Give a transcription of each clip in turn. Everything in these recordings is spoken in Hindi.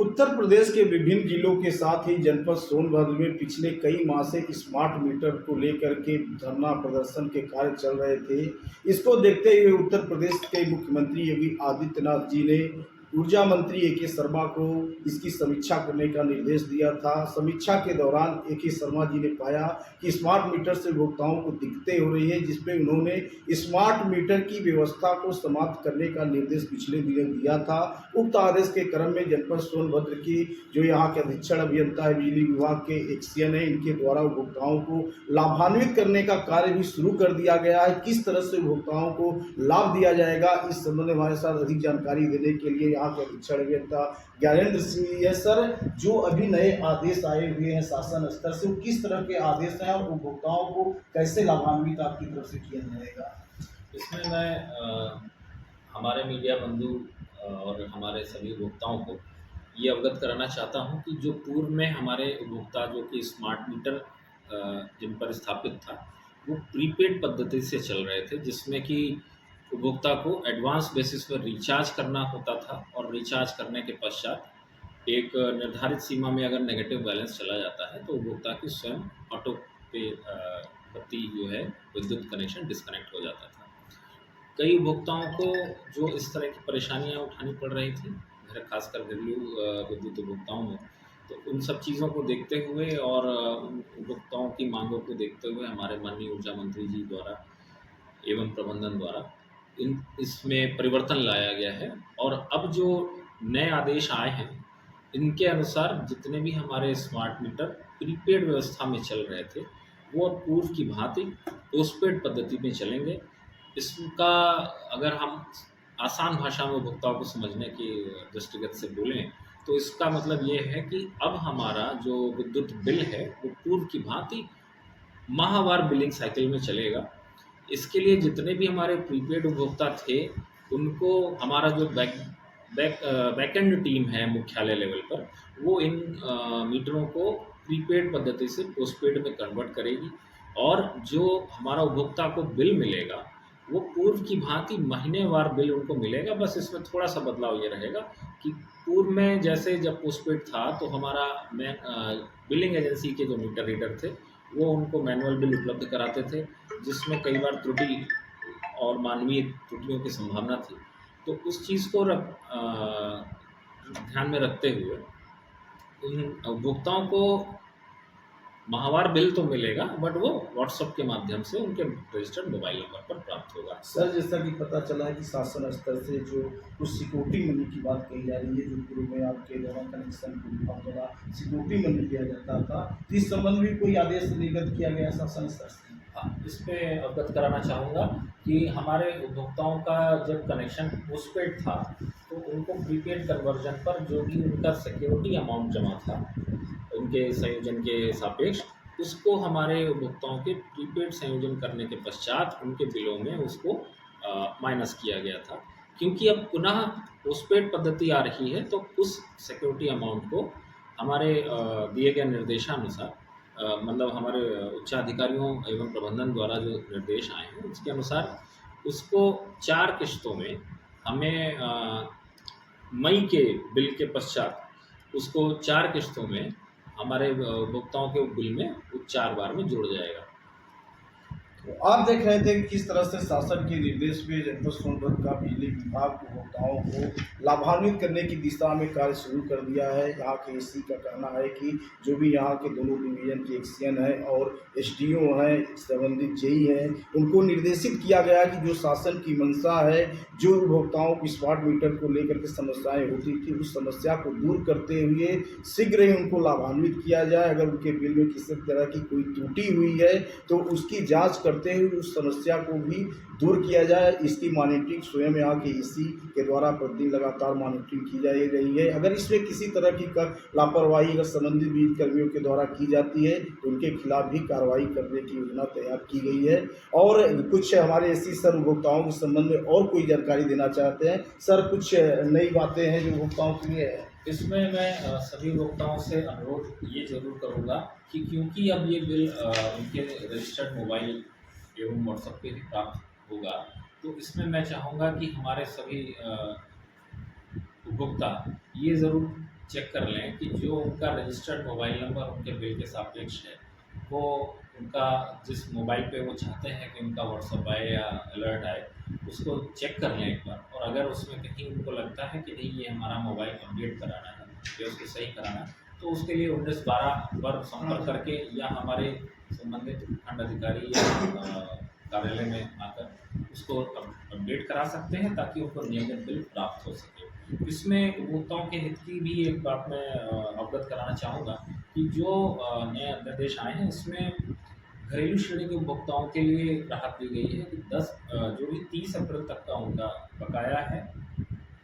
उत्तर प्रदेश के विभिन्न जिलों के साथ ही जनपद सोनभद्र में पिछले कई माह से स्मार्ट मीटर को लेकर के धरना प्रदर्शन के कार्य चल रहे थे। इसको देखते हुए उत्तर प्रदेश के मुख्यमंत्री योगी आदित्यनाथ जी ने ऊर्जा मंत्री ए.के. शर्मा को इसकी समीक्षा करने का निर्देश दिया था। समीक्षा के दौरान ए.के. शर्मा जी ने पाया कि स्मार्ट मीटर से उपभोक्ताओं को दिक्कतें हो रही है, जिसमें उन्होंने स्मार्ट मीटर की व्यवस्था को समाप्त करने का निर्देश पिछले दिनों दिया था। उक्त आदेश के क्रम में जनपद सोनभद्र की जो यहाँ के अधीक्षण अभियंता है, बिजली विभाग के एक्सियन है, इनके द्वारा उपभोक्ताओं को लाभान्वित करने का कार्य भी शुरू कर दिया गया है। किस तरह से उपभोक्ताओं को लाभ दिया जाएगा, इस संबंध में हमारे साथ अधिक जानकारी देने के लिए यहाँ के अधीक्षण अभियंता ज्ञानेंद्र सिंह है। सर, जो अभी नए आदेश आए हुए हैं शासन स्तर से, वो किस तरह के आदेश हैं और उपभोक्ताओं को कैसे लाभान्वित आपकी तरफ से किया जाएगा? इसमें मैं हमारे मीडिया बंधु और हमारे सभी उपभोक्ताओं को ये अवगत कराना चाहता हूं कि जो पूर्व में हमारे उपभोक्ता जो कि स्मार्ट मीटर जिन पर स्थापित था, वो प्रीपेड पद्धति से चल रहे थे, जिसमें कि उपभोक्ता को एडवांस बेसिस पर रिचार्ज करना होता था और रिचार्ज करने के पश्चात एक निर्धारित सीमा में अगर नेगेटिव बैलेंस चला जाता है तो उपभोक्ता की स्वयं ऑटो पे बत्ती जो है विद्युत कनेक्शन डिस्कनेक्ट हो जाता था। कई उपभोक्ताओं को जो इस तरह की परेशानियां उठानी पड़ रही थी, खासकर घरेलू विद्युत उपभोक्ताओं में, तो उन सब चीज़ों को देखते हुए और उन उपभोक्ताओं की मांगों को देखते हुए हमारे माननीय ऊर्जा मंत्री जी द्वारा एवं प्रबंधन द्वारा इसमें परिवर्तन लाया गया है। और अब जो नए आदेश आए हैं, इनके अनुसार जितने भी हमारे स्मार्ट मीटर प्रीपेड व्यवस्था में चल रहे थे, वो अब पूर्व की भांति पोस्टपेड पद्धति में चलेंगे। इसका अगर हम आसान भाषा में उपभोक्ताओं को समझने की दृष्टिगत से बोलें, तो इसका मतलब ये है कि अब हमारा जो विद्युत बिल है वो पूर्व की भांति माहवार बिलिंग साइकिल में चलेगा। इसके लिए जितने भी हमारे प्रीपेड उपभोक्ता थे, उनको हमारा जो बैकएंड टीम है मुख्यालय लेवल पर, वो इन मीटरों को प्रीपेड पद्धति से पोस्टपेड में कन्वर्ट करेगी। और जो हमारा उपभोक्ता को बिल मिलेगा, वो पूर्व की भांति महीनेवार बिल उनको मिलेगा। बस इसमें थोड़ा सा बदलाव ये रहेगा कि पूर्व में जैसे जब पोस्टपेड था तो हमारा बिलिंग एजेंसी के जो मीटर रीडर थे, वो उनको मैनुअल बिल उपलब्ध कराते थे, जिसमें कई बार त्रुटि और मानवीय त्रुटियों की संभावना थी। तो उस चीज़ को ध्यान में रखते हुए उन उपभोक्ताओं को माहवार बिल तो मिलेगा, बट वो व्हाट्सएप के माध्यम से उनके रजिस्टर्ड मोबाइल नंबर पर प्राप्त होगा। सर, जैसा कि पता चला है कि शासन स्तर से जो कुछ सिक्योरिटी मनी की बात कही जा रही है, जो पूर्व में आपके द्वारा कनेक्शन द्वारा सिक्योरिटी मनी दिया जाता था, तो इस संबंध में कोई आदेश निर्गत किया गया शासन स्तर से? हाँ, इस पे अवगत कराना चाहूँगा कि हमारे उपभोक्ताओं का जब कनेक्शन पोस्टपेड था, तो उनको प्रीपेड कन्वर्जन पर जो भी उनका सिक्योरिटी अमाउंट जमा था उनके संयोजन के सापेक्ष, उसको हमारे उपभोक्ताओं के प्रीपेड संयोजन करने के पश्चात उनके बिलों में उसको माइनस किया गया था। क्योंकि अब पुनः पोस्टपेड पद्धति आ रही है, तो उस सिक्योरिटी अमाउंट को हमारे दिए गए निर्देशानुसार मतलब हमारे उच्चाधिकारियों एवं प्रबंधन द्वारा जो निर्देश आए हैं, उसके अनुसार उसको 4 किश्तों में हमें मई के बिल के पश्चात उसको 4 किश्तों में हमारे उपभोक्ताओं के बिल में वो 4 बार में जुड़ जाएगा। तो आप देख रहे थे कि किस तरह से शासन के निर्देश पे जनपद सोनभद्र का बिजली विभाग उपभोक्ताओं को लाभान्वित करने की दिशा में कार्य शुरू कर दिया है। यहाँ के एससी का कहना है कि जो भी यहाँ के दोनों डिवीजन के एक्सियन है और एसडीओ हैं, संबंधित जेई हैं, उनको निर्देशित किया गया कि जो शासन की मंशा है, जो उपभोक्ताओं को स्मार्ट मीटर को लेकर के समस्याएं होती थी, उस समस्या को दूर करते हुए शीघ्र ही उनको लाभान्वित किया जाए। अगर उनके बिल में किसी तरह की कोई त्रुटि हुई है तो उसकी जाँच करते हुए उस समस्या को भी दूर किया जाए। इसकी मॉनिटरिंग स्वयं यहाँ के एसी के द्वारा प्रतिदिन लगातार मॉनिटरिंग की जा रही है। अगर इसमें किसी तरह की लापरवाही अगर संबंधित बिजली कर्मियों के द्वारा की जाती है तो उनके खिलाफ भी कार्रवाई करने की योजना तैयार की गई है। और कुछ हमारे एसी सर उपभोक्ताओं के संबंध में और कोई जानकारी देना चाहते हैं? सर, कुछ नई बातें हैं जो उपभोक्ताओं के लिए है? इसमें मैं सभी उपभोक्ताओं से अनुरोध ये ज़रूर करूँगा कि क्योंकि अब ये बिल उनके रजिस्टर्ड मोबाइल एवं व्हाट्सएप पे ही प्राप्त होगा, तो इसमें मैं चाहूँगा कि हमारे सभी उपभोक्ता ये ज़रूर चेक कर लें कि जो उनका रजिस्टर्ड मोबाइल नंबर उनके बिल के सापेक्ष है, वो उनका जिस मोबाइल पे वो चाहते हैं कि उनका व्हाट्सएप आए या अलर्ट आए, उसको चेक कर लें एक बार। और अगर उसमें कहीं उनको लगता है कि नहीं ये हमारा मोबाइल अपडेट कराना है या उसको सही कराना है, तो उसके लिए 1912 पर संपर्क करके या हमारे संबंधित खंड अधिकारी या कार्यालय में आकर उसको अपडेट करा सकते हैं, ताकि उनको नियमित बिल प्राप्त हो सके। इसमें उपभोक्ताओं के हित की भी एक बात मैं अवगत कराना चाहूँगा कि जो नए अध्यादेश आए हैं, इसमें घरेलू श्रेणी के उपभोक्ताओं के लिए राहत दी गई है कि जो भी 30 अप्रैल तक का उनका बकाया है,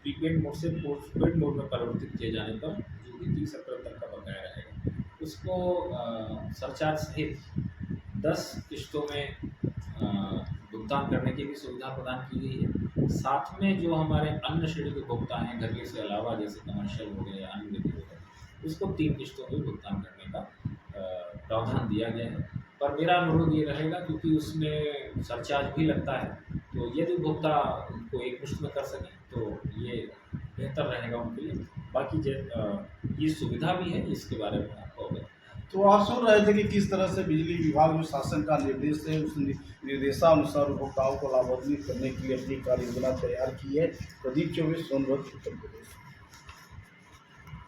प्रीपेड मोड से पोस्टपेड मोड में परिवर्तित किए जाने पर जो भी 30 अप्रैल तक का बकाया रहेगा, उसको सरचार्ज सहित 10 किश्तों में भुगतान करने की भी सुविधा प्रदान की गई है। साथ में जो हमारे अन्य श्रेणी के उपभोक्ता हैं घरेलू से अलावा, जैसे कमर्शियल हो गए या अन्य व्यक्ति हो गए, उसको 3 किश्तों में भुगतान करने का प्रावधान दिया गया है। पर मेरा अनुरोध ये रहेगा, क्योंकि उसमें सरचार्ज भी लगता है, तो यदि उपभोक्ता उनको एक किश्त में कर सकें तो ये बेहतर रहेगा उनके लिए। बाकी ये सुविधा भी है, इसके बारे में आपको अवगत। तो आप सुन रहे थे कि किस तरह से बिजली विभाग में शासन का निर्देश है, उस निर्देशानुसार उपभोक्ताओं को लाभान्वित करने के लिए अपनी कार्य योजना तैयार की है। प्रदीप चौबे, सोनभद्र, उत्तर प्रदेश।